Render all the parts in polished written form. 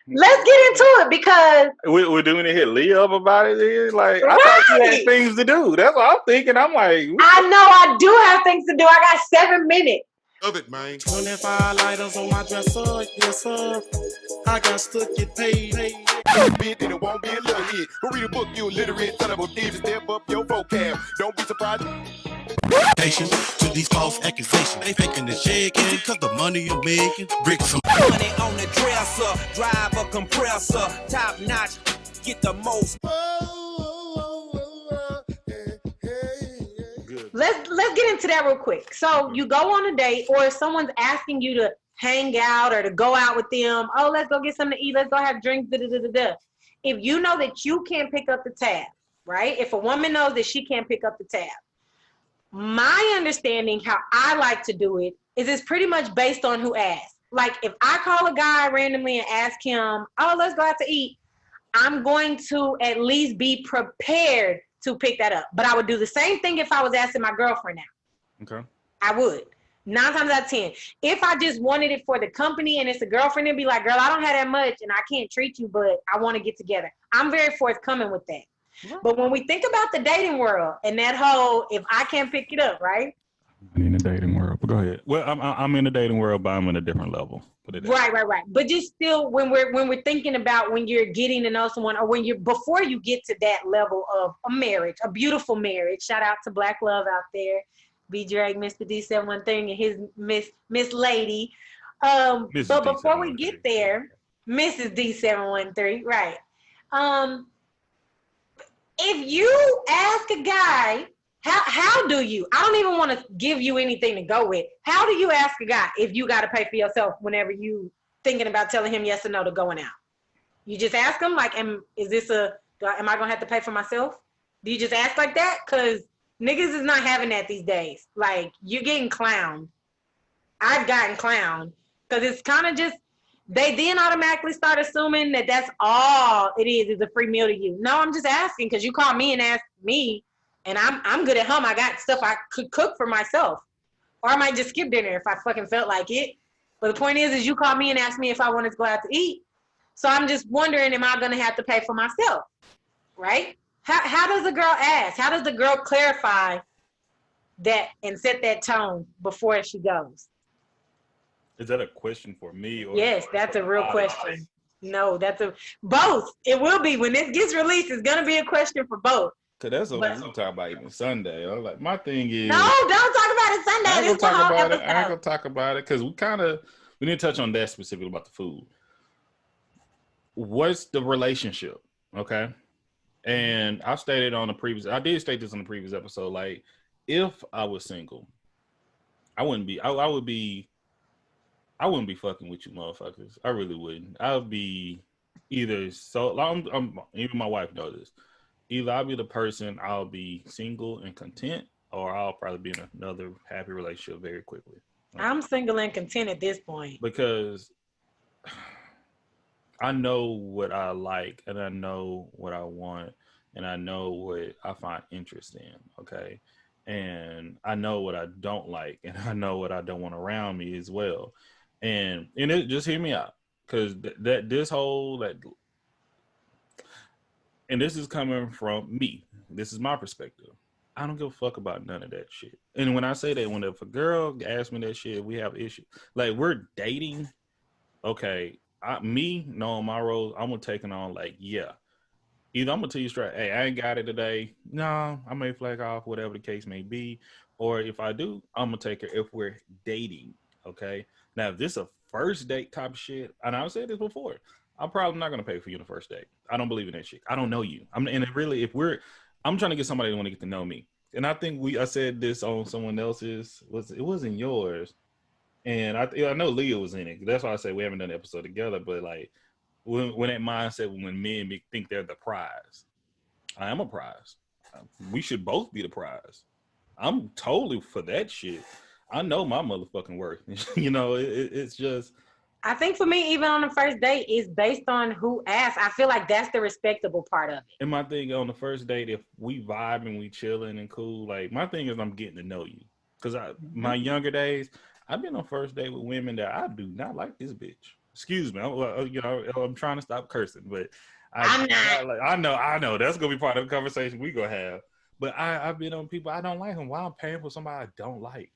let's get into it because we're doing it. Hit Leah up about it. Then? Like I right. thought you had things to do. That's what I'm thinking. I'm like, I know I do have things to do. I got 7 minutes. Love it, man. 25 lighters on my dresser, yes sir. I got to get paid. Bit that it won't be a little hit. Go read a book, you illiterate, son of a bitch. Step up your vocab. Don't be surprised. To these false accusations, they faking the shaking, cause the money you're making, bricks some money on the dresser, drive a compressor, top notch, get the most. Let's get into that real quick. So you go on a date, or if someone's asking you to hang out or to go out with them, oh, let's go get something to eat, let's go have drinks, If you know that you can't pick up the tab, right? If a woman knows that she can't pick up the tab, my understanding how I like to do it is it's pretty much based on who asks. Like if I call a guy randomly and ask him, oh, let's go out to eat, I'm going to at least be prepared to pick that up. But I would do the same thing if I was asking my girlfriend now. okay. I would. 9 times out of 10. If I just wanted it for the company and it's a girlfriend, it'd be like, girl, I don't have that much and I can't treat you, but I want to get together. I'm very forthcoming with that. But when we think about the dating world and that whole, if I can't pick it up, right? In the dating world, but go ahead. Well, I'm in the dating world, but I'm in a different level. Right. But just still, when we're thinking about when you're getting to know someone, or when you're before you get to that level of a marriage, a beautiful marriage. Shout out to Black Love out there, B. Drake, Mr. D713, and his Miss Lady. But before we get there, Mrs. D713, right? If you ask a guy, how do you? I don't even want to give you anything to go with. How do you ask a guy if you got to pay for yourself whenever you thinking about telling him yes or no to going out? You just ask him like, am I gonna have to pay for myself? Do you just ask like that? Cause niggas is not having that these days. Like you're getting clowned. I've gotten clowned because it's kind of just. They then automatically start assuming that that's all it is a free meal to you. No, I'm just asking because you call me and ask me, and I'm good at home. I got stuff I could cook for myself, or I might just skip dinner if I fucking felt like it. But the point is you call me and ask me if I wanted to go out to eat. So I'm just wondering, am I going to have to pay for myself, right? How does the girl ask? How does the girl clarify that and set that tone before she goes? Is that a question for me? Or yes, that's a real question. No, that's both. It will be when this gets released. It's gonna be a question for both. Cause that's what we talk about even Sunday. I'm like, my thing is no, don't talk about it Sunday. I ain't gonna talk about it because we need to touch on that specifically about the food. What's the relationship? Okay, and I did state this on the previous episode. Like, if I was single, I wouldn't be fucking with you motherfuckers. I really wouldn't. I would be either even my wife knows this. Either I'll be the person, I'll be single and content, or I'll probably be in another happy relationship very quickly. Okay? I'm single and content at this point. Because I know what I like and I know what I want and I know what I find interest in, okay? And I know what I don't like and I know what I don't want around me as well. And it just hear me out, because and this is coming from me. This is my perspective. I don't give a fuck about none of that shit. And when I say that, if a girl asks me that shit, we have issues. Like, we're dating. Okay, knowing my roles, I'm gonna take it on like, yeah. Either I'm gonna tell you straight, hey, I ain't got it today. No, I may flag off, whatever the case may be. Or if I do, I'm gonna take her if we're dating. Okay. Now, if this is a first date type of shit, and I've said this before, I'm probably not going to pay for you the first date. I don't believe in that shit. I don't know you. I'm trying to get somebody to want to get to know me. And I think I said this on someone else's, it wasn't yours. And I know Leah was in it. That's why I say we haven't done an episode together. But like, when that mindset, when men think they're the prize, I am a prize. We should both be the prize. I'm totally for that shit. I know my motherfucking worth. It's just. I think for me, even on the first date, it's based on who asks. I feel like that's the respectable part of it. And my thing on the first date, if we vibe and we chilling and cool, like my thing is I'm getting to know you. Because my younger days, I've been on first date with women that I do not like this bitch. Excuse me. I'm trying to stop cursing, but I'm not. I know that's gonna be part of the conversation we gonna have. But I've been on people I don't like them. Why I'm paying for somebody I don't like?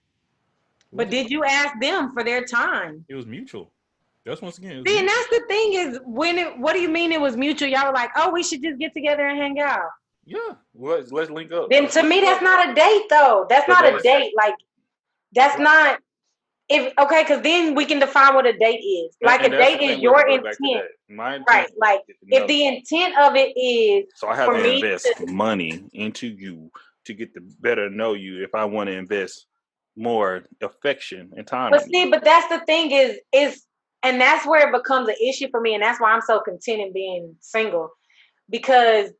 But did you ask them for their time? It was mutual. That's once again. See, and that's the thing is what do you mean it was mutual? Y'all were like, oh, we should just get together and hang out. Yeah, let's link up. Then to me, that's not a date though. That's not a date. Like that's not because then we can define what a date is. Like a date is your intent. My intent, right? Like if the intent of it is, so I have to invest money into you to get to better know you. If I want to invest more affection and time. But see, but that's the thing is, and that's where it becomes an issue for me, and that's why I'm so content in being single, because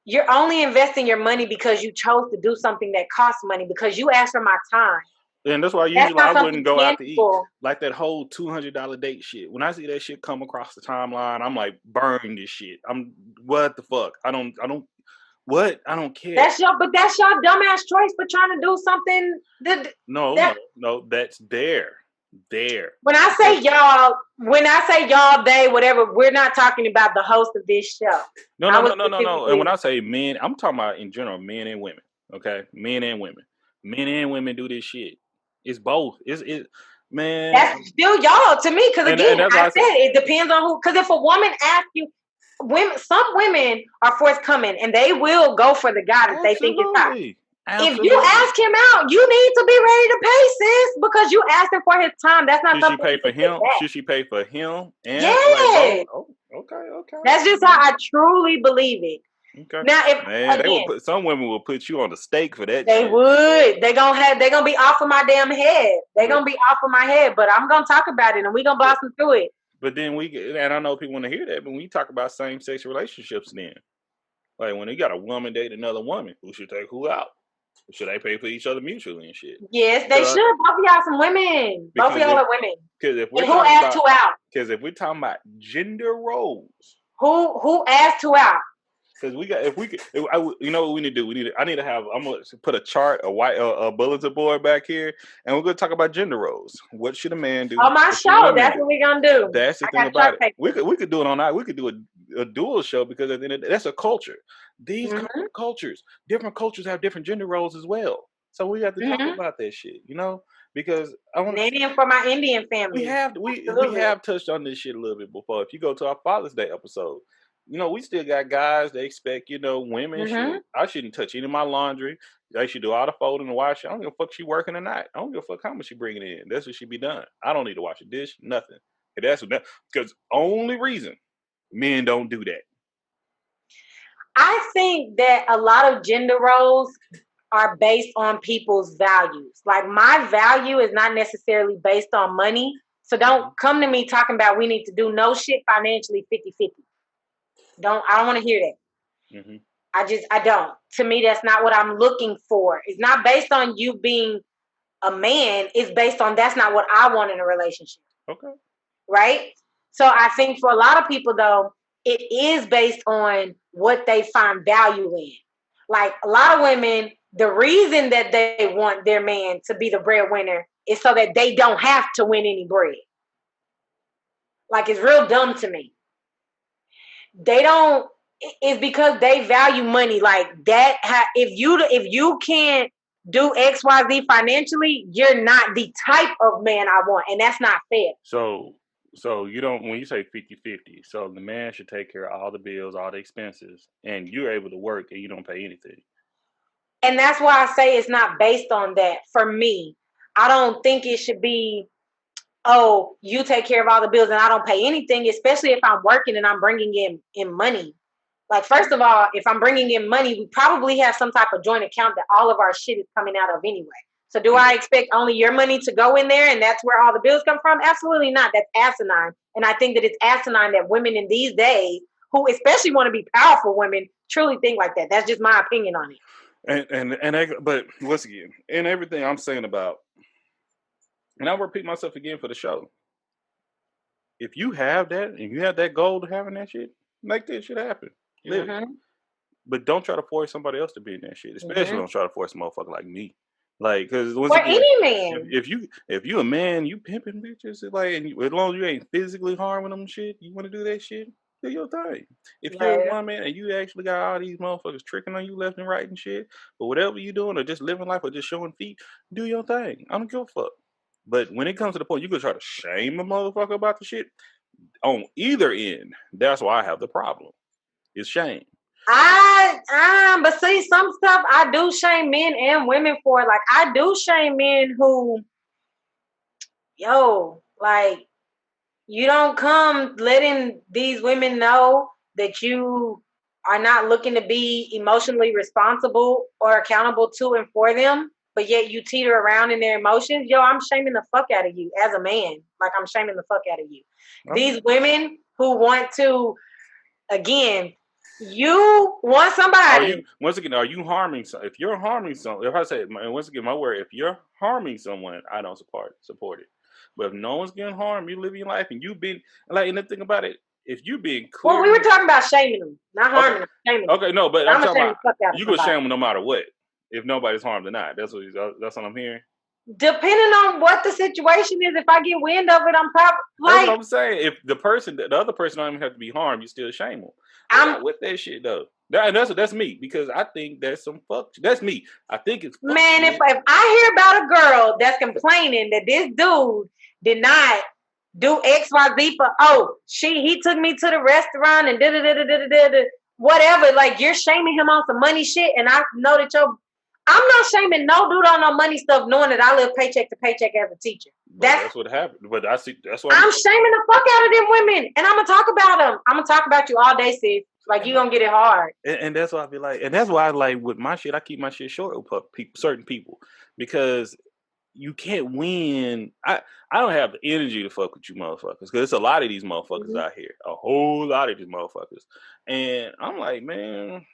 you're only investing your money because you chose to do something that costs money, because you asked for my time. And that's why usually I wouldn't go out to eat. Like that whole $200 date shit. When I see that shit come across the timeline, I'm like, burn this shit. What the fuck? I don't care. That's your dumbass choice for trying to do something. No, that's there. When I say y'all, they, whatever, we're not talking about the host of this show. No. And when I say men, I'm talking about in general, men and women. Okay, men and women do this shit. It's both. It's man. That's still y'all to me, because again, I said it depends on who. Because if a woman asks you, some women are forthcoming and they will go for the guy that they think is hot. If you ask him out, you need to be ready to pay, sis, because you asked him for his time. That's not something. Should she pay for him? Should she pay for him? And yes. Okay. That's just how I truly believe it. Okay. Now, if some women will put you on the stake for that. They would. They're gonna be off of my damn head. They're gonna be off of my head. But I'm gonna talk about it, and we're gonna blossom through it. But then and I know people want to hear that, but when we talk about same-sex relationships, then like when you got a woman date another woman, who should take who out? Should they pay for each other mutually and shit? Yes, they should. Both of y'all some women. Both of y'all are women. Because if who asked who out? Because if we're talking about gender roles, who asked who out? Because you know what we need to do? I'm gonna put a chart, a bulletin board back here, and we're gonna talk about gender roles. What should a man do? On my show, that's what we're gonna do. That's the thing about it. We could do it on that. We could do a dual show, because at the end of the day, that's a culture. These different cultures have different gender roles as well. So we have to talk about that shit, because I want to. For my Indian family, we have touched on this shit a little bit before. If you go to our Father's Day episode. We still got guys. They expect, women. I shouldn't touch any of my laundry. They should do all the folding and washing. I don't give a fuck she working or not. I don't give a fuck how much she bringing in. That's what should be done. I don't need to wash a dish. Nothing. And that's because only reason men don't do that. I think that a lot of gender roles are based on people's values. Like my value is not necessarily based on money. So don't come to me talking about we need to do no shit financially 50-50. I don't want to hear that. Mm-hmm. I don't. To me, that's not what I'm looking for. It's not based on you being a man. It's based on that's not what I want in a relationship. Okay. Right? So I think for a lot of people, though, it is based on what they find value in. Like a lot of women, the reason that they want their man to be the breadwinner is so that they don't have to win any bread. Like it's real dumb to me. It's because they value money like that. If you can't do XYZ financially, you're not the type of man I want. And that's not fair. So you don't, when you say 50-50, so the man should take care of all the bills, all the expenses, and you're able to work and you don't pay anything. And that's why I say it's not based on that. For me, I don't think it should be, oh, you take care of all the bills and I don't pay anything, especially if I'm working and I'm bringing in money. Like, first of all, if I'm bringing in money, we probably have some type of joint account that all of our shit is coming out of anyway. So do I expect only your money to go in there and that's where all the bills come from? Absolutely not. That's asinine. And I think that it's asinine that women in these days, who especially want to be powerful women, truly think like that. That's just my opinion on it. But once again, in everything I'm saying about, and I'll repeat myself again for the show. If you have that and you have that goal to having that shit, make that shit happen. Live it. But don't try to force somebody else to be in that shit. Especially don't try to force a motherfucker like me. Like, because once For again, any man. if you a man, you pimping bitches, like, and as long as you ain't physically harming them, shit, you want to do that shit, do your thing. If you're a Right. woman and you actually got all these motherfuckers tricking on you left and right and shit, but whatever you doing or just living life or just showing feet, do your thing. I don't give a fuck. But when it comes to the point you could try to shame a motherfucker about the shit on either end, that's why I have the problem. It's shame. But see, some stuff I do shame men and women for. Like, I do shame men who, like, you don't come letting these women know that you are not looking to be emotionally responsible or accountable to and for them, but yet you teeter around in their emotions. I'm shaming the fuck out of you as a man. Like, I'm shaming the fuck out of you. These women who want to, again, you want somebody. Are you harming? If you're harming someone, if I say, and once again, my word, if you're harming someone, I don't support it. But if no one's getting harmed, you live your life, and you've been like, and the thing about it, if you being clear, Well, we were talking about shaming them, not harming them. Shaming them. Okay, no, but I'm talking about you can shame them no matter what. If nobody's harmed or not, that's what I'm hearing. Depending on what the situation is, if I get wind of it, I'm probably that's what I'm saying. If the other person don't even have to be harmed, you still shame them. I'm not with that shit though. That's me, because I think that's some fuck. That's me. I think it's man. If I hear about a girl that's complaining that this dude did not do XYZ for he took me to the restaurant and whatever, like, you're shaming him on some money shit, and I know that I'm not shaming no dude on no money stuff, knowing that I live paycheck to paycheck as a teacher. That's what happened. But I see that's why I'm shaming the fuck out of them women, and I'm gonna talk about them. I'm gonna talk about you all day, sis. Like, you gonna get it hard. And that's why I be like, and that's why I like with my shit, I keep my shit short with certain people, because you can't win. I don't have the energy to fuck with you motherfuckers, because there's a lot of these motherfuckers out here, a whole lot of these motherfuckers, and I'm like, man.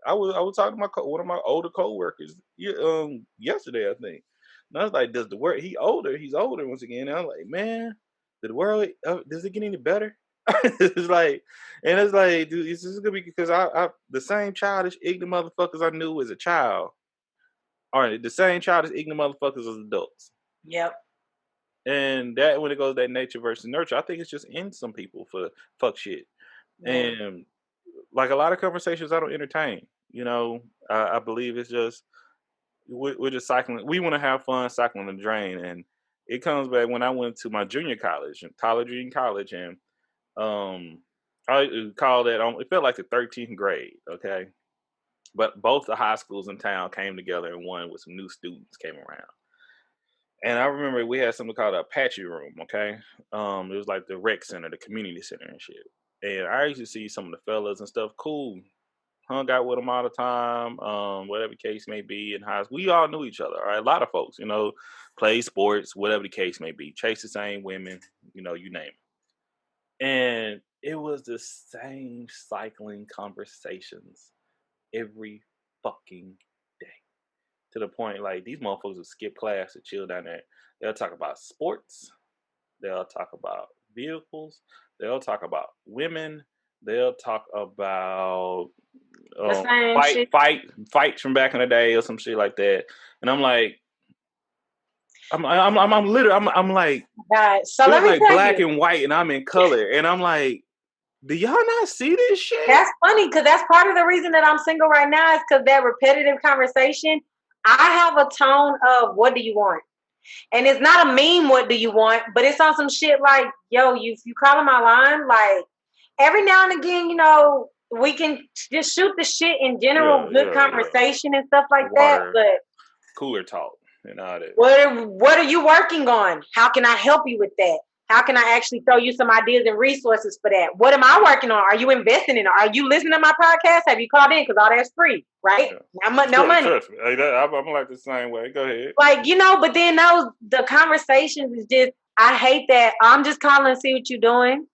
I was talking to one of my older coworkers yesterday, I think. And I was like, "Does the world? He's older once again." And I'm like, "Man, did the world does it get any better?" It's like, dude, this is gonna be because I the same childish ignorant motherfuckers I knew as a child are the same childish ignorant motherfuckers as adults. Yep. And that when it goes that nature versus nurture, I think it's just in some people for fuck shit. Yeah. And like a lot of conversations I don't entertain. I believe it's just we're just cycling. We want to have fun cycling the drain, and it comes back when I went to my junior college, and I called that. It felt like the 13th grade, okay. But both the high schools in town came together, and one with some new students came around. And I remember we had something called a Apache room, okay. It was like the rec center, the community center, and shit. And I used to see some of the fellas and stuff. Cool. Hung out with them all the time, whatever the case may be in high school. We all knew each other, all right? A lot of folks, play sports, whatever the case may be. Chase the same women, you name it. And it was the same cycling conversations every fucking day. To the point, like, these motherfuckers would skip class to chill down there. They'll talk about sports. They'll talk about vehicles. They'll talk about women. They'll talk about fights from back in the day or some shit like that. And I'm like, I'm literally, I'm like, so let me like tell black you. and white, and I'm in color, and I'm like, do y'all not see this shit? That's funny, because that's part of the reason that I'm single right now, is because that repetitive conversation. I have a tone of, what do you want? And it's not a meme, what do you want? But it's on some shit like, yo, you calling my line? Like, every now and again, we can just shoot the shit in general, good conversation and stuff like that. But cooler talk and all that. What are you working on? How can I help you with that? How can I actually throw you some ideas and resources for that? What am I working on? Are you investing in it? Are you listening to my podcast? Have you called in? Because all that's free, right? Yeah. No money. Trust me. I'm like the same way. Go ahead. Like, but then the conversations is just, I hate that. I'm just calling to see what you're doing.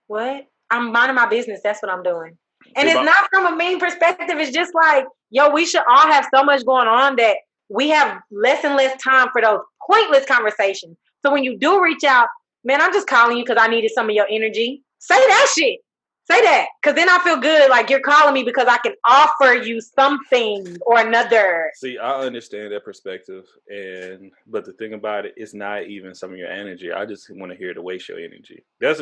What? I'm minding my business. That's what I'm doing. And it's not from a mean perspective. It's just like, yo, we should all have so much going on that we have less and less time for those pointless conversations. So when you do reach out, man, I'm just calling you because I needed some of your energy. Say that shit. Say that, because then I feel good, like you're calling me because I can offer you something or another. See, I understand that perspective, but the thing about it, it's not even some of your energy. I just want to hear to waste your energy. That's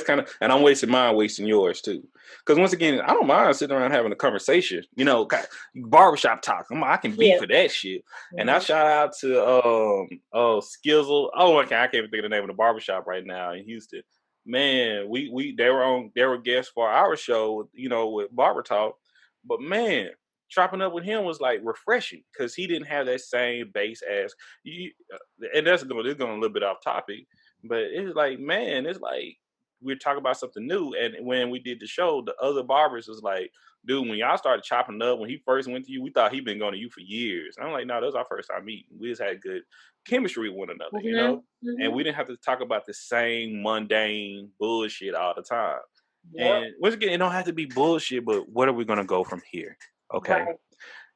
kind of, and I'm wasting mine, wasting yours too. Because once again, I don't mind sitting around having a conversation. You know, barbershop talk. I can be for that shit. Mm-hmm. And I shout out to Skizzle. Oh, okay, I can't even think of the name of the barbershop right now in Houston. Man, they were guests for our show, you know, with Barber Talk. But man, chopping up with him was like refreshing because he didn't have that same bass ass. And it's going a little bit off topic, but it's like, man, it's like we're talking about something new. And when we did the show, the other barbers was like, dude, when y'all started chopping up, when he first went to you, we thought he'd been going to you for years. And I'm like, no, that was our first time meeting. We just had good chemistry with one another, you know? Mm-hmm. And we didn't have to talk about the same mundane bullshit all the time. Yep. And once again, it don't have to be bullshit, but what are we going to go from here? Okay. Right.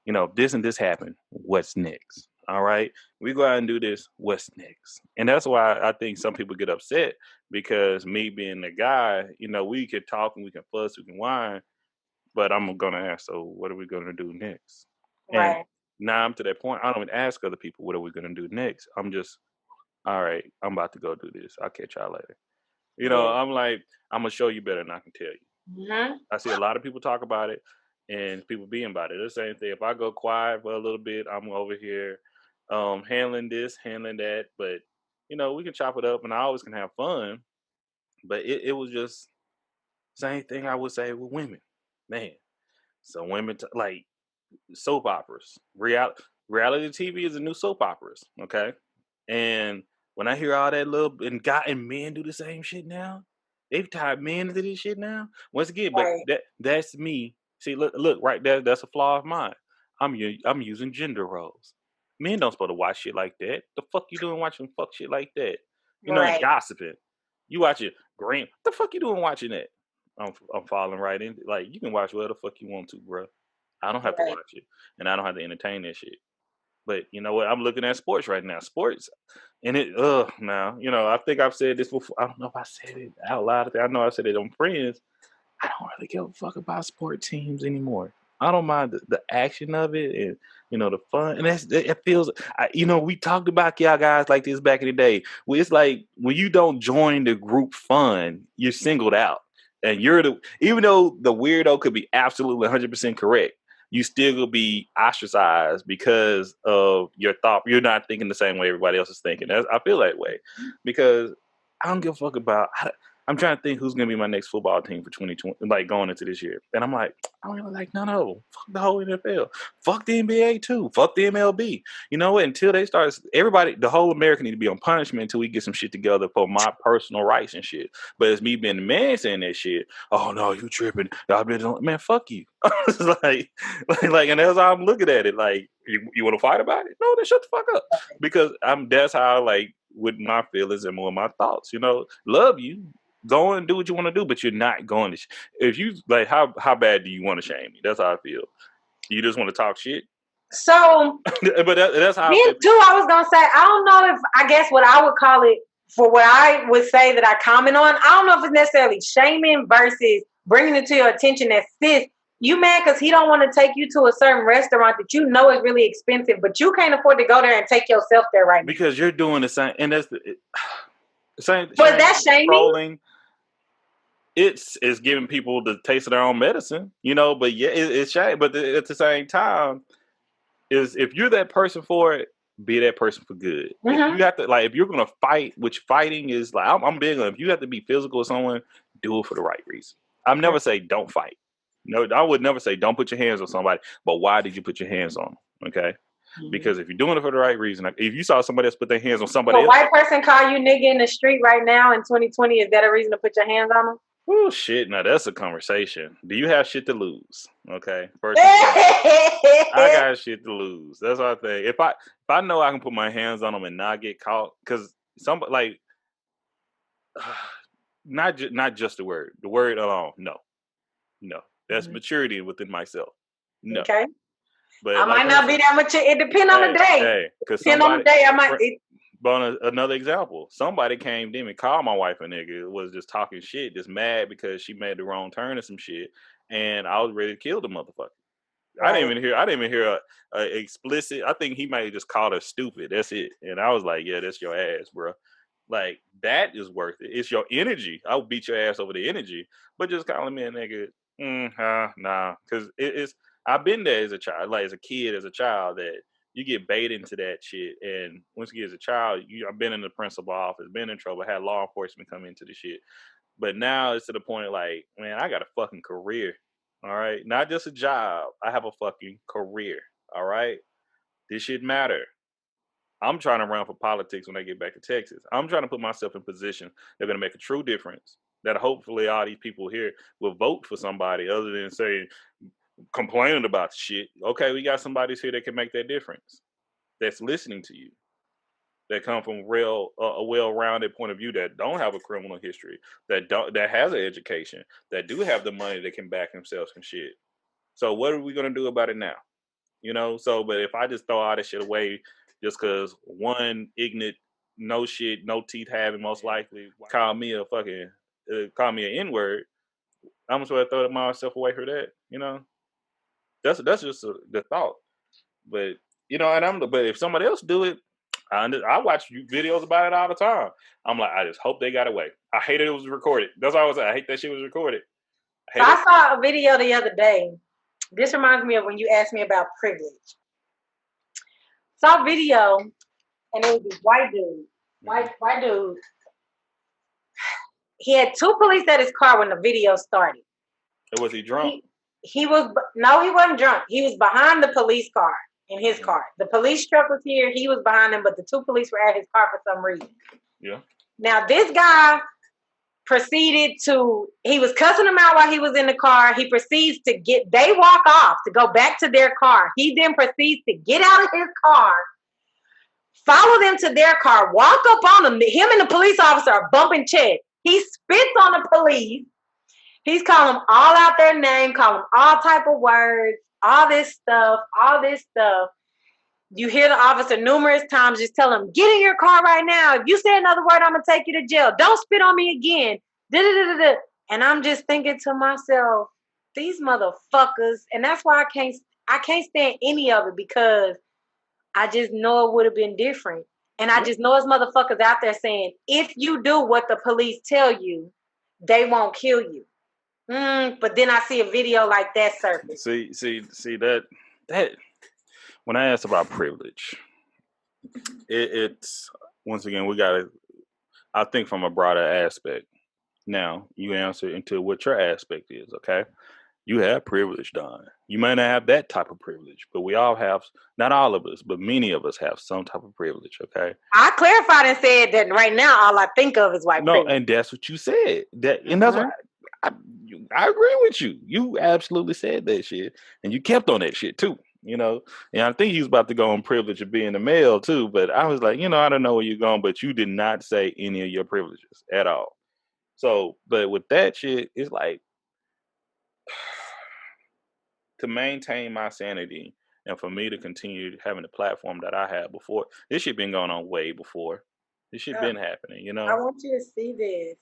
You know, this and this happened. What's next? All right. We go out and do this. What's next? And that's why I think some people get upset because me being the guy, you know, we can talk and we can fuss, we can whine, but I'm going to ask, so what are we going to do next? Right. And now I'm to that point. I don't even ask other people, what are we going to do next? I'm just, all right, I'm about to go do this. I'll catch y'all later. You know, I'm like, I'm going to show you better than I can tell you. Mm-hmm. I see a lot of people talk about it and people being about it. The same thing. If I go quiet for a little bit, I'm over here handling this, handling that. But, you know, we can chop it up and I always can have fun. But it was just same thing I would say with women. Man, so women, like soap operas. Reality TV is the new soap operas, okay? And when I hear all that little, and men do the same shit now, they've tied men into this shit now. Once again, but that's me. See, look, right there, that's a flaw of mine. I'm using gender roles. Men don't supposed to watch shit like that. The fuck you doing watching fuck shit like that? You know, and gossiping. You watching Graham. The fuck you doing watching that? I'm falling right in. Like, you can watch whatever the fuck you want to, bro. I don't have to watch it, and I don't have to entertain that shit. But you know what? I'm looking at sports right now. Sports, and now, you know, I think I've said this before. I don't know if I said it out loud. I know I said it on Friends. I don't really give a fuck about sport teams anymore. I don't mind the action of it and, you know, the fun. And it feels, you know, we talked about y'all guys like this back in the day. It's like when you don't join the group fun, you're singled out. And even though the weirdo could be absolutely 100% correct, you still will be ostracized because of your thought. You're not thinking the same way everybody else is thinking. I feel that way because I don't give a fuck about. I'm trying to think who's going to be my next football team for 2020, like going into this year. And I'm like, I don't even like none of them. Fuck the whole NFL. Fuck the NBA too. Fuck the MLB. You know what? Until they start, everybody, the whole America need to be on punishment until we get some shit together for my personal rights and shit. But it's me being the man saying that shit. Oh no, you tripping. Y'all been, man, fuck you. like, and that's how I'm looking at it. Like, you want to fight about it? No, then shut the fuck up. Because that's how, like, with my feelings and more of my thoughts, you know, love you. Go and do what you want to do, but you're not going to. If you like, how bad do you want to shame me? That's how I feel. You just want to talk shit. So, but that's how. Me too. I was gonna say, I don't know if I guess what I would call it for what I would say that I comment on. I don't know if it's necessarily shaming versus bringing it to your attention that sis, you mad because he don't want to take you to a certain restaurant that you know is really expensive, but you can't afford to go there and take yourself there right now. Because you're doing the same, and that's the same. But that's shaming. It's giving people the taste of their own medicine, you know. But yeah, it's shame. But at the same time, if you're that person for it, be that person for good. Mm-hmm. If you have to, like, if you're gonna fight, which fighting is like, I'm big on. If you have to be physical with someone, do it for the right reason. I've never say don't fight. No, I would never say don't put your hands on somebody. But why did you put your hands on them? Okay. Mm-hmm. Because if you're doing it for the right reason, like if you saw somebody else put their hands on somebody else, white person call you nigga in the street right now in 2020, is that a reason to put your hands on them? Oh shit! Now that's a conversation. Do you have shit to lose? Okay, first, I got shit to lose. That's what I think. If I know I can put my hands on them and not get caught, because somebody like not just the word alone. No, that's maturity within myself. No. Okay. But I might not be that mature. It depends on the day. Hey, depend on the day. I might. But another example, somebody came to me and called my wife a nigga, was just talking shit, just mad because she made the wrong turn or some shit, and I was ready to kill the motherfucker. Right. I didn't even hear a explicit. I think he might have just called her stupid. That's it. And I was like, yeah, that's your ass, bro. Like, that is worth it. It's your energy. I'll beat your ass over the energy. But just calling me a nigga, nah. Because it's, I've been there as a child, like as a kid, as a child, that you get baited into that shit. And once you get as a child, I've been in the principal office, been in trouble, had law enforcement come into the shit. But now it's to the point like, man, I got a fucking career. All right. Not just a job. I have a fucking career. All right. This shit matter. I'm trying to run for politics when I get back to Texas. I'm trying to put myself in position that's going to make a true difference. That hopefully all these people here will vote for somebody other than saying, complaining about the shit. Okay, we got somebody here that can make that difference. That's listening to you. That come from a well-rounded point of view, that don't have a criminal history, that has an education, that do have the money that can back themselves and shit. So what are we gonna do about it now? You know. So, but if I just throw all this shit away just because one ignorant, no shit, no teeth having, most likely call me an N-word, I'm just gonna throw myself away for that. You know. That's just the thought. But you know, but if somebody else do it. I watch videos about it all the time. I'm like, I just hope they got away. I hated it was recorded. That's all I was saying. I hate that shit was recorded. I saw a video the other day. This reminds me of when you asked me about privilege. Saw a video, and it was this white dude. White dude. He had two police at his car when the video started. And was he drunk? He wasn't drunk. He was behind the police car. In his car. The police truck was here. He was behind him, but the two police were at his car for some reason. Yeah. Now, this guy he was cussing him out while he was in the car. He proceeds to they walk off to go back to their car. He then proceeds to get out of his car, follow them to their car, walk up on them. Him and the police officer are bumping checks. He spits on the police. He's calling them all out their name, calling them all type of words. All this stuff. You hear the officer numerous times just tell him, get in your car right now. If you say another word, I'm going to take you to jail. Don't spit on me again. Da-da-da-da-da. And I'm just thinking to myself, these motherfuckers, and that's why I can't stand any of it, because I just know it would have been different. And I just know it's motherfuckers out there saying, if you do what the police tell you, they won't kill you. But then I see a video like that surface. See that when I asked about privilege, it's once again I think from a broader aspect. Now you answer into what your aspect is. Okay, you have privilege, Don. You may not have that type of privilege, but we all have. Not all of us, but many of us have some type of privilege. Okay, I clarified and said that right now all I think of is white privilege. No, and that's what you said. And that's what I agree with you. You absolutely said that shit, and you kept on that shit too. You know, and I think he was about to go on privilege of being a male too, but I was like, I don't know where you're going, but you did not say any of your privileges at all. So, but with that shit, it's like to maintain my sanity and for me to continue having the platform that I had before. This shit been going on way before. This shit been happening. I want you to see this.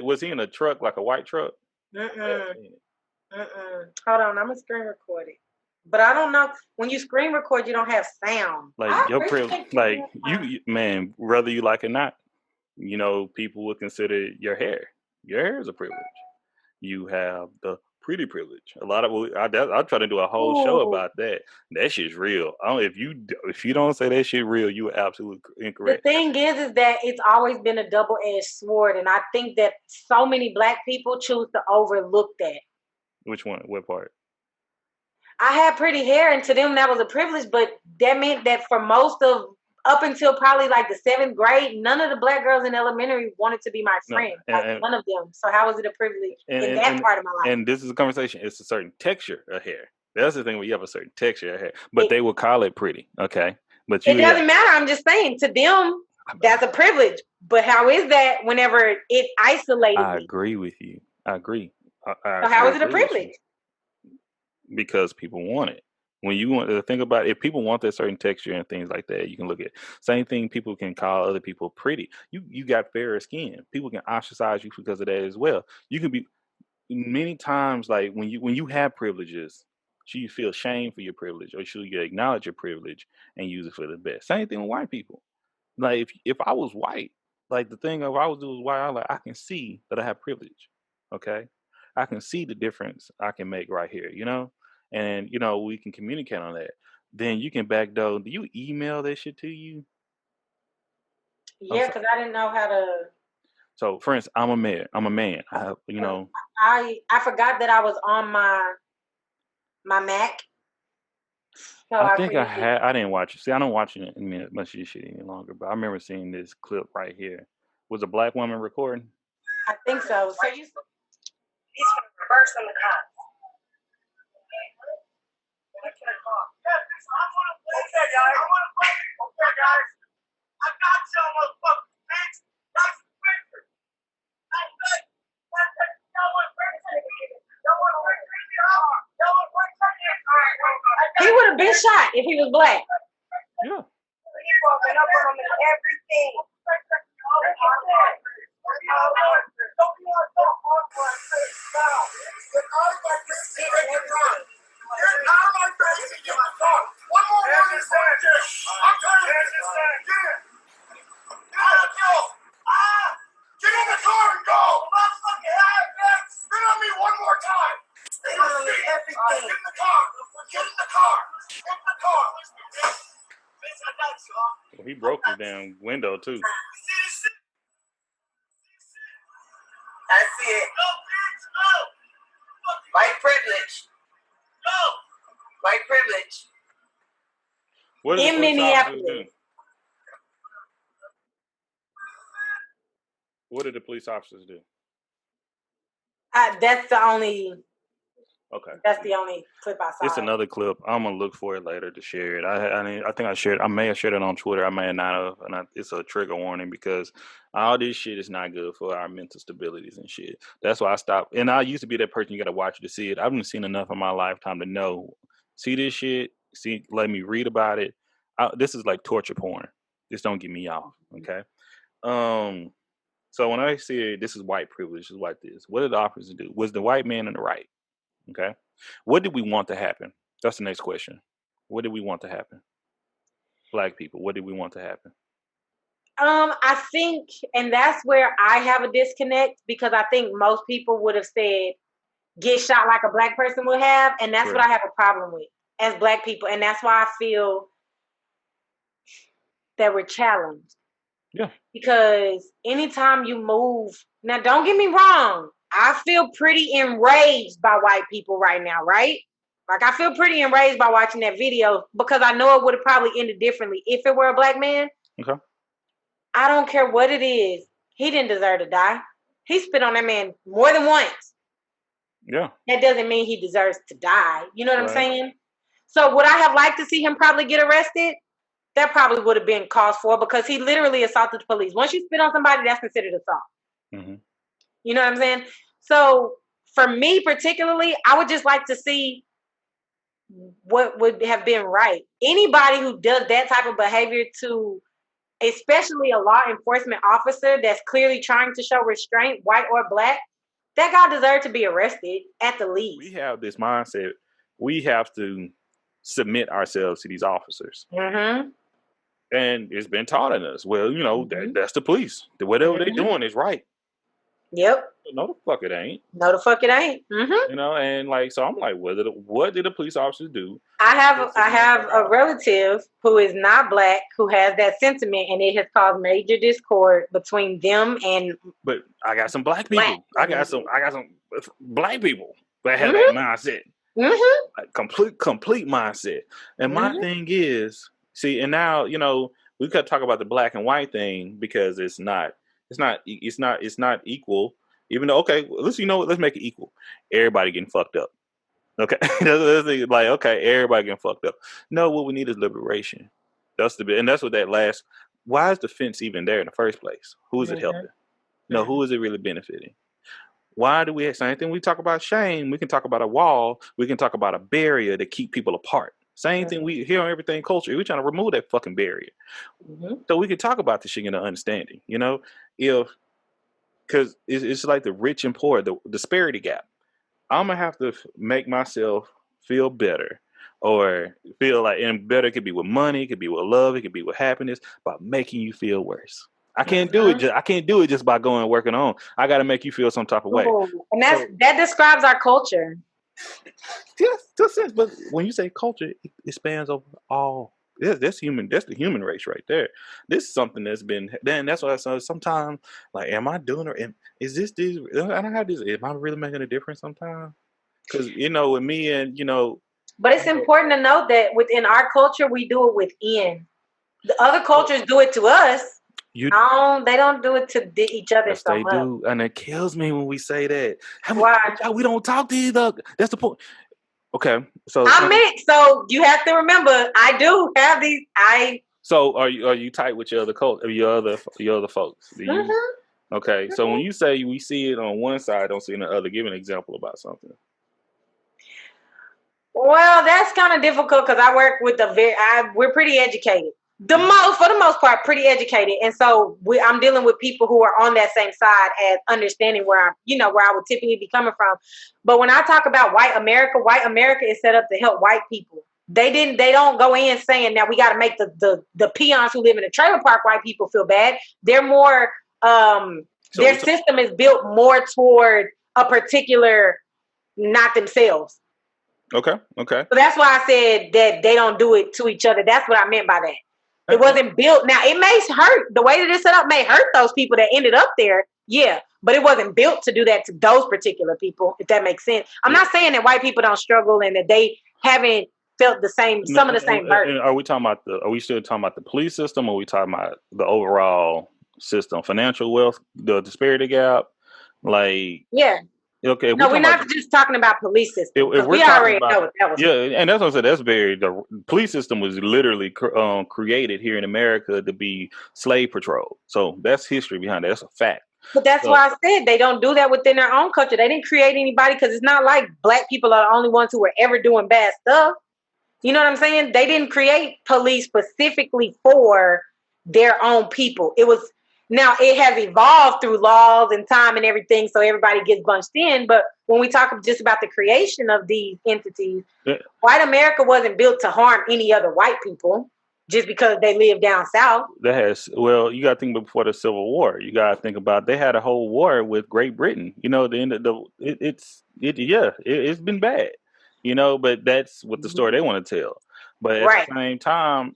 Was he in a truck, like a white truck? Hold on, I'm gonna screen record it. But I don't know, when you screen record, you don't have sound. Like your privilege, like you, man, whether you like it or not, people would consider your hair. Your hair is a privilege. You have the pretty privilege. A lot of I try to do a whole show about that. That shit's real. If you don't say that shit real, you are absolutely incorrect. The thing is that it's always been a double-edged sword, and I think that so many Black people choose to overlook that. Which one? What part? I had pretty hair, and to them that was a privilege, but that meant that for most of up until probably like the 7th grade, none of the Black girls in elementary wanted to be my friend. None of them. So how was it a privilege in that part of my life? And this is a conversation. It's a certain texture of hair. That's the thing where you have a certain texture of hair. But they will call it pretty, okay? But it doesn't matter. I'm just saying, to them, that's a privilege. But how is that whenever it isolated I agree with you. I agree. So how is it a privilege? Because people want it. When you want to think about it, if people want that certain texture and things like that, you can look at same thing. People can call other people pretty. You got fairer skin. People can ostracize you because of that as well. You can be many times like when you have privileges, should you feel shame for your privilege or should you acknowledge your privilege and use it for the best? Same thing with white people. Like if I was white, like the thing of I was doing white, I like I can see that I have privilege. Okay. I can see the difference I can make right here, And we can communicate on that. Then you can backdoor. Do you email that shit to you? Yeah, because I didn't know how to. So for instance, I'm a man. I have, I forgot that I was on my Mac. So I think I didn't watch it. See, I don't watch it much of this shit any longer. But I remember seeing this clip right here. Was a black woman recording? I think so. So you. He's going to reverse on the cops. Okay, guys. Okay, guys. I got y'all, motherfuckers, bitch. That's the picture. That's it. That's it. He would have been shot if he was black. Yeah. He's walking up on him and everything. Well, he broke the damn window too. I see it. White privilege. White privilege. What did the police officers do? What did the police officers do? That's the only. Okay. That's the only clip I saw. It's another clip. I'm gonna look for it later to share it. I think I shared. I may have shared it on Twitter. I may have not have. And it's a trigger warning because all this shit is not good for our mental stabilities and shit. That's why I stopped. And I used to be that person you got to watch to see it. I've seen enough in my lifetime to know. See this shit. Let me read about it. This is like torture porn. Just don't get me off. Okay. So when I say this is white privilege, this is like this. What did the officers do? Was the white man in the right? Okay. What did we want to happen? That's the next question. What did we want to happen? Black people, what did we want to happen? I think, and that's where I have a disconnect because I think most people would have said, get shot like a black person would have. And that's what I have a problem with as black people. And that's why I feel that we're challenged. Yeah. Because anytime you move, now don't get me wrong, I feel pretty enraged by white people right now, right? Like I feel pretty enraged by watching that video because I know it would have probably ended differently if it were a black man. Okay. I don't care what it is. He didn't deserve to die. He spit on that man more than once. Yeah. That doesn't mean he deserves to die. You know what I'm saying? So would I have liked to see him probably get arrested? That probably would have been cause for because he literally assaulted the police. Once you spit on somebody, that's considered assault. Mm-hmm. You know what I'm saying? So for me particularly, I would just like to see what would have been right. Anybody who does that type of behavior to especially a law enforcement officer that's clearly trying to show restraint, white or black, that guy deserves to be arrested at the least. We have this mindset. We have to submit ourselves to these officers. Mm-hmm. And it's been taught in us. Well, that's the police. Whatever they're doing is right. Yep. No, the fuck it ain't. No, the fuck it ain't. Mm-hmm. And like, so I'm like, what did the police officers do? I have a relative who is not black who has that sentiment, and it has caused major discord between them and. But I got some black people. I got some black people that have that mindset. Mm-hmm. Like complete mindset. And my thing is, see, and now we could talk about the black and white thing because it's not equal. Even though, okay, let's make it equal. Everybody getting fucked up. Okay, like okay, everybody getting fucked up. No, what we need is liberation. That's what that last. Why is the fence even there in the first place? Who is it helping? No, who is it really benefiting? Why do we have same thing? We talk about shame. We can talk about a wall. We can talk about a barrier to keep people apart. Same thing we hear on everything culture. We're trying to remove that fucking barrier. So we can talk about the shit in the understanding, you know? Because it's like the rich and poor, the disparity gap. I'm going to have to make myself feel better or feel like, and better could be with money, it could be with love, it could be with happiness, by making you feel worse. I can't do it. I can't do it just by going and working on. I got to make you feel some type of way. Ooh, and that describes our culture. Yes, to a sense. But when you say culture, it spans over all. That's human. That's the human race right there. This is something that's been. Then that's why I say sometimes, like, am I doing or is this? I don't have this. Am I really making a difference sometimes? Because with me and But it's important to note that within our culture, we do it within. The other cultures do it to us. They don't do it to each other yes, so they much. do, and it kills me when we say that. Why? We don't talk to each other. That's the point. Okay, so I'm mixed, so you have to remember I do have these. So are you tight with your other your other folks? Okay, so when you say we see it on one side, don't see it on the other, give an example about something. Well, that's kind of difficult because I work with we're pretty educated. For the most part, pretty educated, and so I'm dealing with people who are on that same side as understanding where I would typically be coming from. But when I talk about white America is set up to help white people. They don't go in saying now we got to make the peons who live in a trailer park white people feel bad. They're more their system is built more toward a particular, not themselves. Okay. So that's why I said that they don't do it to each other. That's what I meant by that. It wasn't built. Now, it may hurt. The way that it's set up may hurt those people that ended up there. Yeah. But it wasn't built to do that to those particular people, if that makes sense. I'm not saying that white people don't struggle and that they haven't felt some of the same burden. Are we still talking about the police system, or are we talking about the overall system, financial wealth, the disparity gap? Like, yeah. Okay. No, we're not just talking about police system. If we already know what that was. Yeah, and that's what I said. The police system was literally created here in America to be slave patrol. So that's history behind that. That's a fact. But that's why I said they don't do that within their own culture. They didn't create anybody because it's not like black people are the only ones who were ever doing bad stuff. You know what I'm saying? They didn't create police specifically for their own people. Now it has evolved through laws and time and everything, so everybody gets bunched in. But when we talk just about the creation of these entities, white America wasn't built to harm any other white people just because they live down south. You got to think before the Civil War. You got to think about they had a whole war with Great Britain. It's been bad. But that's what the story they want to tell. But at the same time,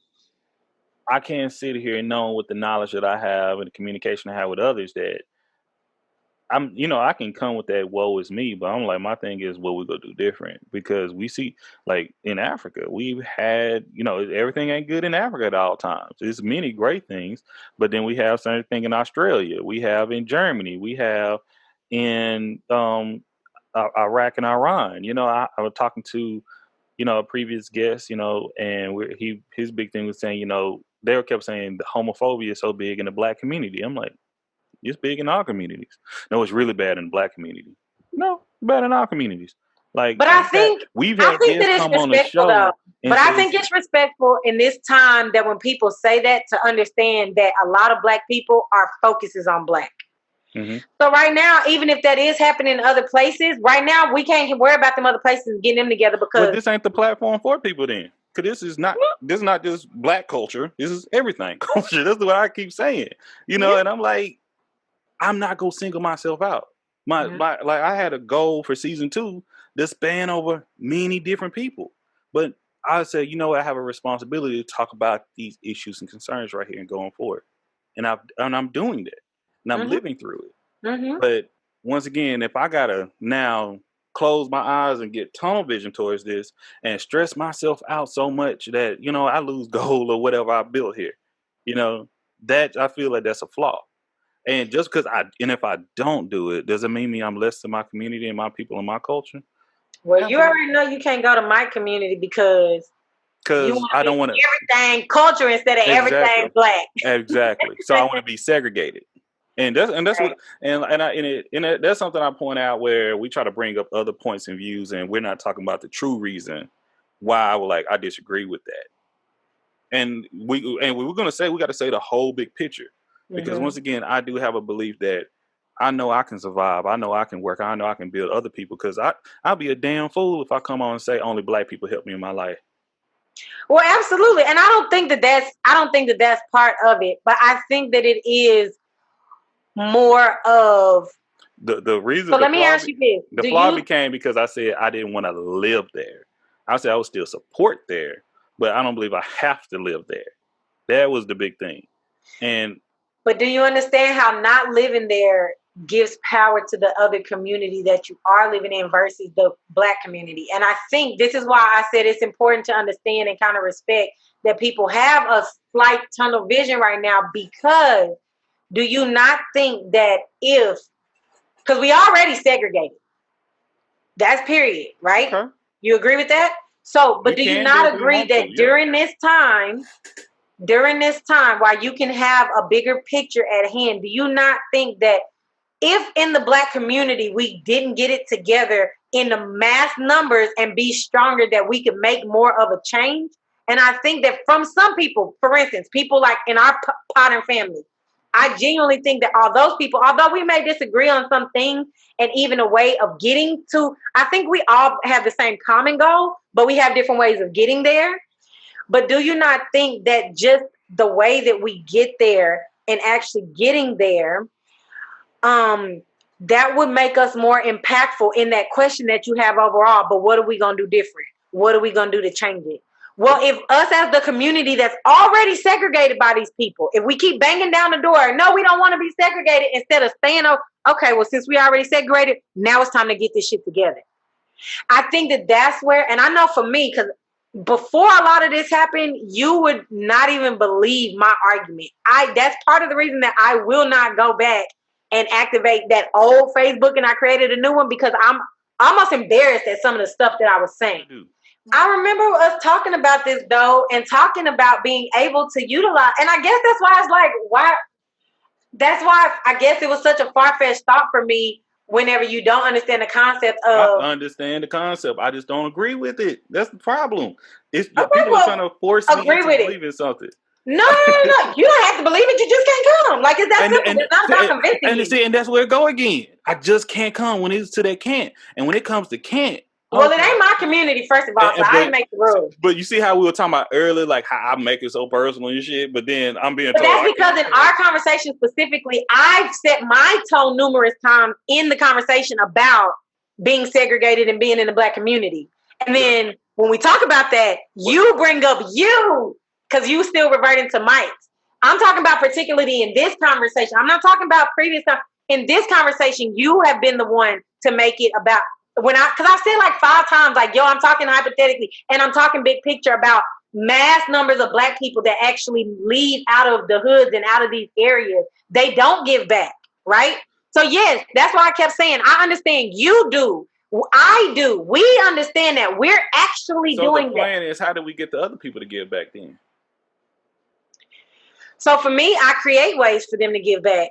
I can't sit here and know with the knowledge that I have and the communication I have with others that I can come with that woe is me, but I'm like, my thing is what we gonna do different, because we see, like, in Africa, we've had, everything ain't good in Africa at all times. There's many great things, but then we have certain thing in Australia, we have in Germany, we have in Iraq and Iran. I was talking to a previous guest, and his big thing was saying, they kept saying the homophobia is so big in the black community. I'm like, it's big in our communities. No, it's really bad in the black community. No, bad in our communities. Like, but I think guests come on the show. Though. But I think it's respectful in this time that when people say that, to understand that a lot of black people, our focus is on black. Mm-hmm. So right now, even if that is happening in other places, right now we can't worry about them other places and getting them together because this ain't the platform for people then. Because this is not just black culture. This is everything culture. That's what I keep saying. And I'm like, I'm not gonna single myself out. I had a goal for season 2 to span over many different people. But I said, I have a responsibility to talk about these issues and concerns right here and going forward. And I'm doing that. And I'm living through it. Mm-hmm. But once again, if I gotta now close my eyes and get tunnel vision towards this and stress myself out so much that, I lose goal or whatever I built here, that I feel like that's a flaw. And just because if I don't do it, does it mean I'm less than my community and my people and my culture? Well, you already know you can't go to my community because I don't want to everything culture instead of everything black. Exactly. So I want to be segregated. And that's right. That's something I point out where we try to bring up other points and views, and we're not talking about the true reason why I disagree with that. And we were gonna say we got to say the whole big picture, because once again, I do have a belief that I know I can survive. I know I can work. I know I can build other people, because I'll be a damn fool if I come on and say only black people help me in my life. Well, absolutely, and I don't think that that's part of it, but I think that it is more of the reason. So let me ask you this: the flaw became because I said I didn't want to live there. I said I would still support there, but I don't believe I have to live there. That was the big thing. But do you understand how not living there gives power to the other community that you are living in versus the black community? And I think this is why I said it's important to understand and kind of respect that people have a slight tunnel vision right now, because do you not think that because we already segregated, that's period, right? Okay. You agree with that? So, but do you not agree that during this time, while you can have a bigger picture at hand, do you not think that if in the black community we didn't get it together in the mass numbers and be stronger, that we could make more of a change? And I think that from some people, for instance, people like in our Potter family, I genuinely think that all those people, although we may disagree on some things and even a way of getting to, I think we all have the same common goal, but we have different ways of getting there. But do you not think that just the way that we get there and actually getting there, that would make us more impactful in that question that you have overall? But what are we going to do different? What are we going to do to change it? Well, if us as the community that's already segregated by these people, if we keep banging down the door, no, we don't want to be segregated, instead of staying up, okay, well, since we already segregated, now it's time to get this shit together. I think that that's where, and I know for me, because before a lot of this happened, you would not even believe my argument. That's part of the reason that I will not go back and activate that old Facebook and I created a new one, because I'm almost embarrassed at some of the stuff that I was saying. I remember us talking about this though, and talking about being able to utilize, and I guess that's why it's like, why? That's why I guess it was such a far-fetched thought for me. Whenever you don't understand the concept of, I understand the concept, I just don't agree with it. That's the problem. It's people are trying to force me into believing something. No. You don't have to believe it. You just can't come. Like, it's that simple. It's not about convincing you. And that's where it go again. I just can't come when it's to that can't. And when it comes to can't. Well, it ain't my community, first of all, so I didn't make the rules. But you see how we were talking about earlier, like how I make it so personal and shit, but then I'm being told. That's because in our conversation specifically, I've set my tone numerous times in the conversation about being segregated and being in the black community. And then when we talk about that, you bring up you, because you still reverting to Mike's. I'm talking about particularly in this conversation. I'm not talking about previous time. In this conversation, you have been the one to make it about, because I said like 5 times, like, yo, I'm talking hypothetically, and I'm talking big picture about mass numbers of black people that actually leave out of the hoods and out of these areas. They don't give back, right? So yes, that's why I kept saying, I understand you do. I do. We understand that. We're actually doing that. So the plan is, how do we get the other people to give back then? So for me, I create ways for them to give back.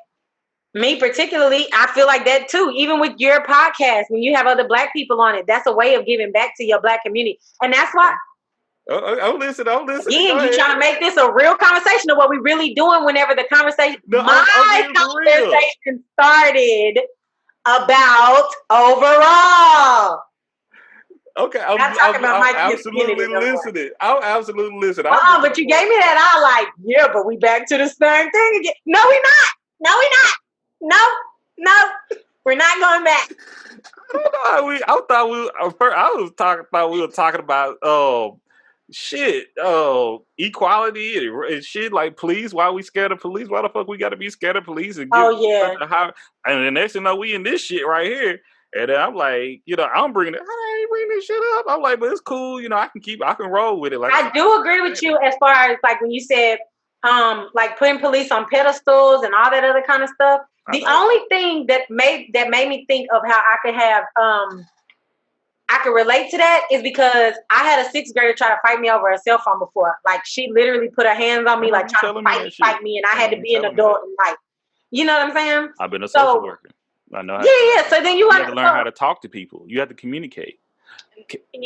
Me particularly, I feel like that too. Even with your podcast, when you have other black people on it, that's a way of giving back to your black community. And that's why. I'll listen. Again, you trying to make this a real conversation of what we really doing whenever the conversation. My conversation started about overall. Okay, I'm absolutely listening. I'll absolutely listen. But you gave me that. I like, yeah, but we back to the same thing again. No, we're not. No, we're not going back. I thought we were talking about equality and shit, like police. Why are we scared of police? Why the fuck we gotta be scared of police? And and the next thing you know, we in this shit right here. And then I'm like, I'm bringing it. I ain't bringing this shit up. I'm like, but it's cool. I can roll with it. Like, I do agree with you as far as like when you said, like putting police on pedestals and all that other kind of stuff. The only thing that made me think of how I could have, I could relate to that is because I had a 6th grader try to fight me over a cell phone before. Like, she literally put her hands on me, like trying to fight me, and I had to be an adult and like, you know what I'm saying? I've been a social worker. I know how So then you have to learn how to talk to people. You have to communicate.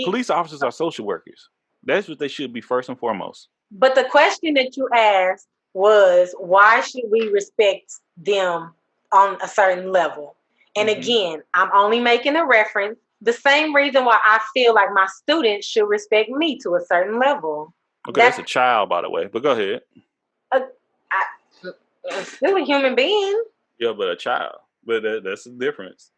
Police officers are social workers. That's what they should be first and foremost. But the question that you asked was, why should we respect them on a certain level? And again, I'm only making a reference. The same reason why I feel like my students should respect me to a certain level. Okay, that's a child, by the way. But go ahead. I'm still a human being. Yeah, but a child. But that's the difference.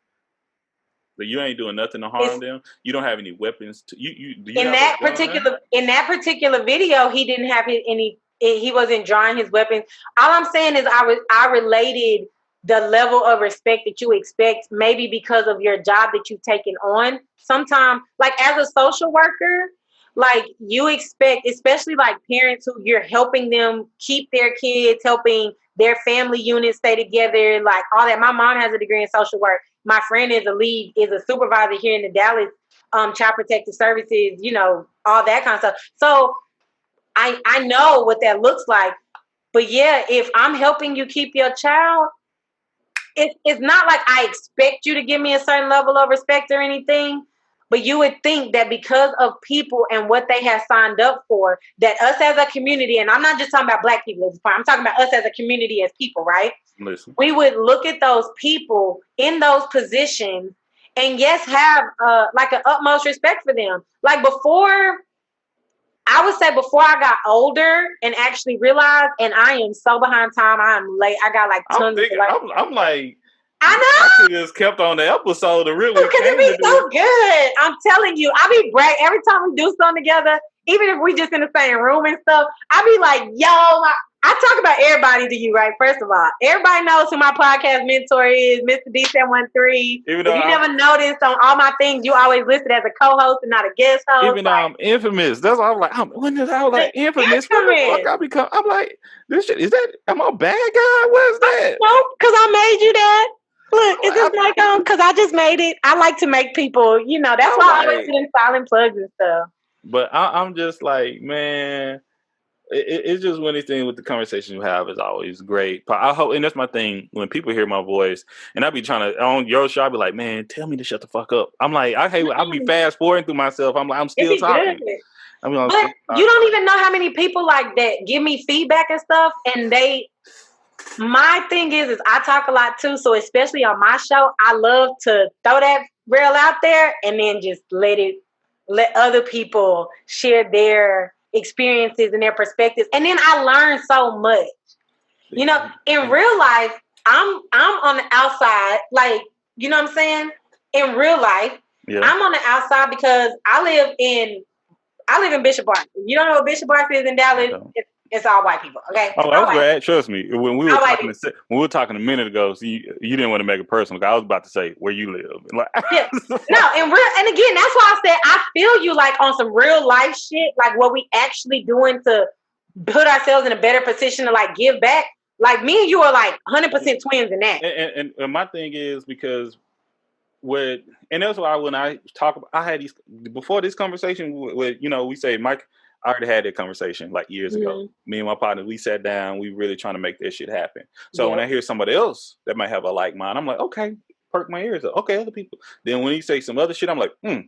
But you ain't doing nothing to harm them. You don't have any weapons. In that particular video, he didn't have any. He wasn't drawing his weapons. All I'm saying is, I related the level of respect that you expect, maybe because of your job that you've taken on. Sometimes, like as a social worker, like you expect, especially like parents who you're helping them keep their kids, helping their family units stay together, like all that. My mom has a degree in social work. My friend is a supervisor here in the Dallas Child Protective Services, you know, all that kind of stuff. So I know what that looks like. But yeah, if I'm helping you keep your child, it's not like I expect you to give me a certain level of respect or anything. But you would think that because of people and what they have signed up for, that us as a community, and I'm not just talking about Black people at this point, I'm talking about us as a community, as people, right? Listen. We would look at those people in those positions and yes, have like an utmost respect for them. Like before I got older and actually realized, and I am so behind time, I am late. I got like tons of I'm like, I know. I could just kept on the episode to really. Because it be so good. I'm telling you, I be brag every time we do something together, even if we just in the same room and stuff. I be like, yo, I talk about everybody to you, right? First of all, everybody knows who my podcast mentor is, Mr. D713. If you never noticed on all my things, you always listed as a co-host and not a guest host. Even though I'm infamous, that's why I'm like, when did I was like infamous? What the fuck I become? I'm like, this shit is that? Am I a bad guy? What's that? Nope, because I made you that. Look, it's just like because I just made it. I like to make people, you know, that's why I always do them silent plugs and stuff. But I'm just like, man, it's just one of these things with the conversation you have is always great. But I hope, and that's my thing, when people hear my voice, and I be trying to, on your show, I be like, man, tell me to shut the fuck up. I'm like, I'll be fast forwarding through myself. I'm like, I'm still talking. But you don't even know how many people like that give me feedback and stuff, and my thing is I talk a lot too, so especially on my show, I love to throw that rail out there and then just let other people share their experiences and their perspectives. And then I learn so much. You know, in real life, I'm on the outside, like, you know what I'm saying? In real life, I'm on the outside because I live in Bishop Park. If you don't know what Bishop Park is in Dallas, it's all white people, okay? Oh, I was glad. Trust me. When we were talking a minute ago, so you didn't want to make it personal. I was about to say where you live. Like, yeah. No, and again, that's why I said I feel you like on some real life shit, like what we actually doing to put ourselves in a better position to like give back. Like me and you are like 100% twins in that. And my thing is because and that's why when I talk about, I had these before this conversation with we say Mike. I already had that conversation like years ago. Me and my partner, we sat down. We really trying to make this shit happen. So when I hear somebody else that might have a like mind, I'm like, okay, perk my ears up. Okay, other people. Then when he say some other shit, I'm like, no.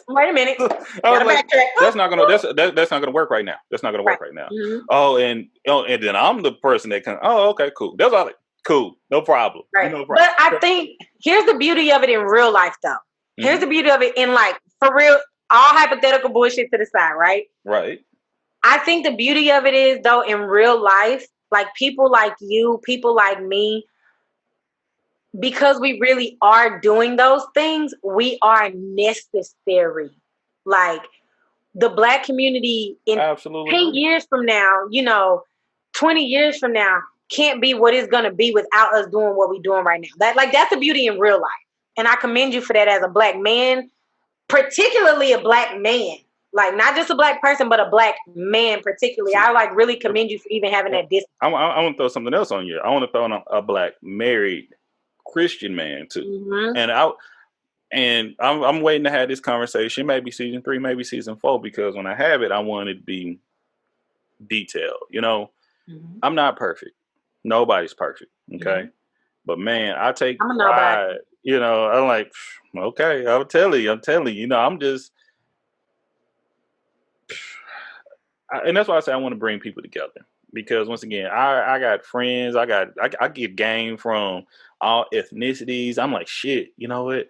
Wait a minute. Like, that's not gonna work right now. That's not gonna work right now. Oh, and then I'm the person that can. Oh, okay, cool. That's all. Cool, no problem. Right. No problem. But I think here's the beauty of it in real life, though. Here's the beauty of it in like for real. All hypothetical bullshit to the side, right? Right. I think the beauty of it is, though, in real life, like people like you, people like me, because we really are doing those things, we are necessary. Like the Black community in 10 years from now, 20 years from now, can't be what it's going to be without us doing what we're doing right now. That's the beauty in real life. And I commend you for that as a Black man. Particularly a Black man, like not just a Black person, but a Black man particularly. I like really commend you for even having that distance. I want to throw something else on you. I want to throw on a Black married Christian man too. And I'm waiting to have this conversation, maybe season 3, maybe season 4, because when I have it, I want it to be detailed. I'm not perfect. Nobody's perfect. Okay. But man, I take pride. I'm like, okay, I'm telling you, I'm just, and that's why I say I want to bring people together, because once again, I got friends, I get game from all ethnicities. I'm like, shit, you know what?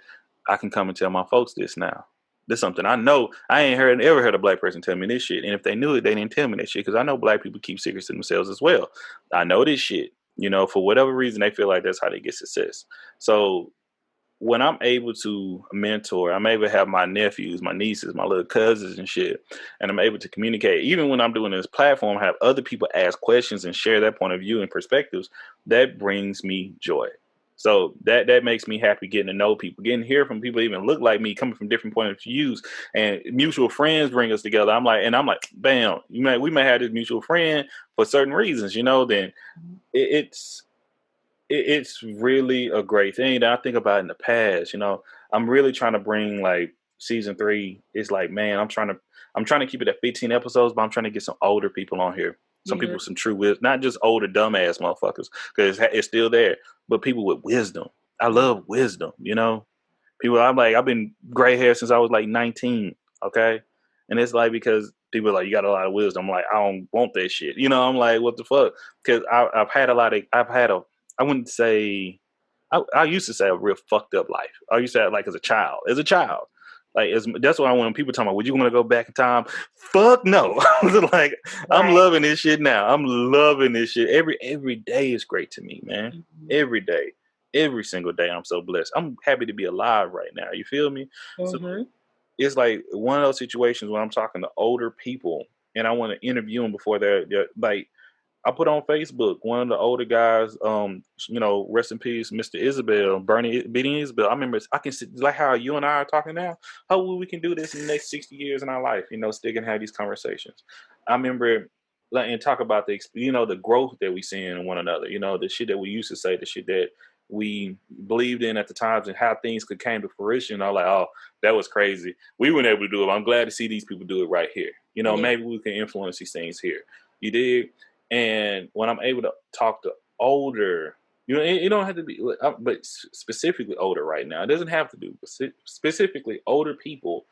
I can come and tell my folks this now. This is something I know. I ain't ever heard a black person tell me this shit, and if they knew it, they didn't tell me that shit, because I know black people keep secrets to themselves as well. I know this shit. You know, for whatever reason, they feel like that's how they get success. So when I'm able to mentor, I'm able to have my nephews, my nieces, my little cousins and shit, and I'm able to communicate. Even when I'm doing this platform, have other people ask questions and share their point of view and perspectives, that brings me joy. So that makes me happy, getting to know people, getting to hear from people even look like me, coming from different point of views, and mutual friends bring us together. I'm like, bam, we may have this mutual friend for certain reasons, you know. Then it's really a great thing that I think about in the past. You know, I'm really trying to bring like season 3. It's like, man, I'm trying to keep it at 15 episodes, but I'm trying to get some older people on here. Some people with some true wisdom, not just older dumbass motherfuckers, because it's still there, but people with wisdom. I love wisdom, you know. People, I'm like, I've been gray hair since I was like 19, okay? And it's like, because people are like, you got a lot of wisdom. I'm like, I don't want that shit. You know, I'm like, what the fuck? Because I've had I wouldn't say, I used to say a real fucked up life. I used to have, like, as a child. Like, that's why when people talk about, would you want to go back in time? Fuck no. Like, I'm loving this shit now. I'm loving this shit. Every day is great to me, man. Mm-hmm. Every day. Every single day, I'm so blessed. I'm happy to be alive right now. You feel me? Mm-hmm. So it's like one of those situations when I'm talking to older people and I want to interview them before they're like, I put on Facebook, one of the older guys, you know, rest in peace, Mr. Isabel, Beating Isabel. I remember, I can see, like how you and I are talking now, how we can do this in the next 60 years in our life, you know, still can have these conversations. I remember, like, and talk about the, you know, the growth that we see in one another, you know, the shit that we used to say, the shit that we believed in at the times, and how things could came to fruition. I'm like, oh, that was crazy. We weren't able to do it. I'm glad to see these people do it right here. You know, maybe we can influence these things here. You did. And when I'm able to talk to older, you know, it don't have to be, but specifically older right now. It doesn't have to do, but specifically older people,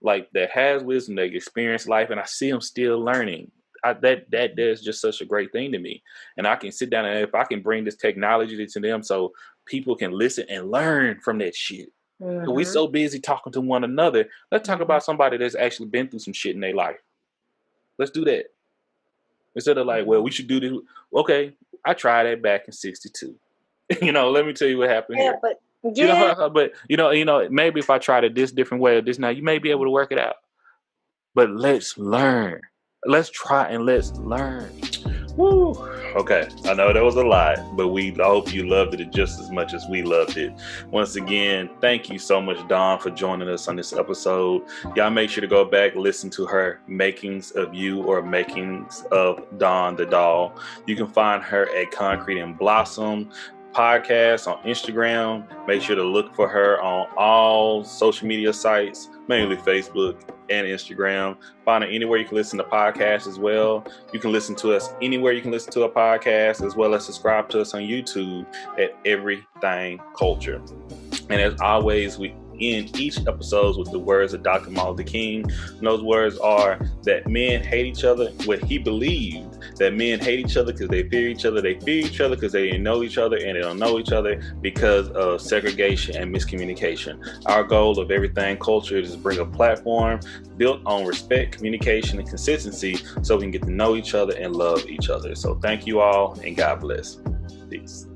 like, that has wisdom, they experience life, and I see them still learning. That is just such a great thing to me. And I can sit down, and if I can bring this technology to them so people can listen and learn from that shit. Mm-hmm. So we so busy talking to one another. Let's talk about somebody that's actually been through some shit in their life. Let's do that. Instead of like, well, we should do this. Okay, I tried that back in '62. You know, let me tell you what happened here. You know, maybe if I tried it this different way or this now, you may be able to work it out. But let's learn. Let's try and let's learn. Woo. Okay, I know that was a lot, but I hope you loved it just as much as we loved it. Once again, thank you so much, Dawn, for joining us on this episode. Y'all make sure to go back, listen to her Makings of You or Makings of Dawn the Doll. You can find her at Concrete and Blossom podcast on Instagram. Make sure to look for her on all social media sites, mainly Facebook and Instagram. Find her anywhere you can listen to podcasts as well. You can listen to us anywhere you can listen to a podcast, as well as subscribe to us on YouTube at Everything Culture. And as always, we end each episode with the words of Dr. Martin Luther King. And those words are that men hate each other. What he believed, that men hate each other because they fear each other. They fear each other because they didn't know each other, and they don't know each other because of segregation and miscommunication. Our goal of Everything Culture is to bring a platform built on respect, communication, and consistency so we can get to know each other and love each other. So thank you all, and God bless. Peace.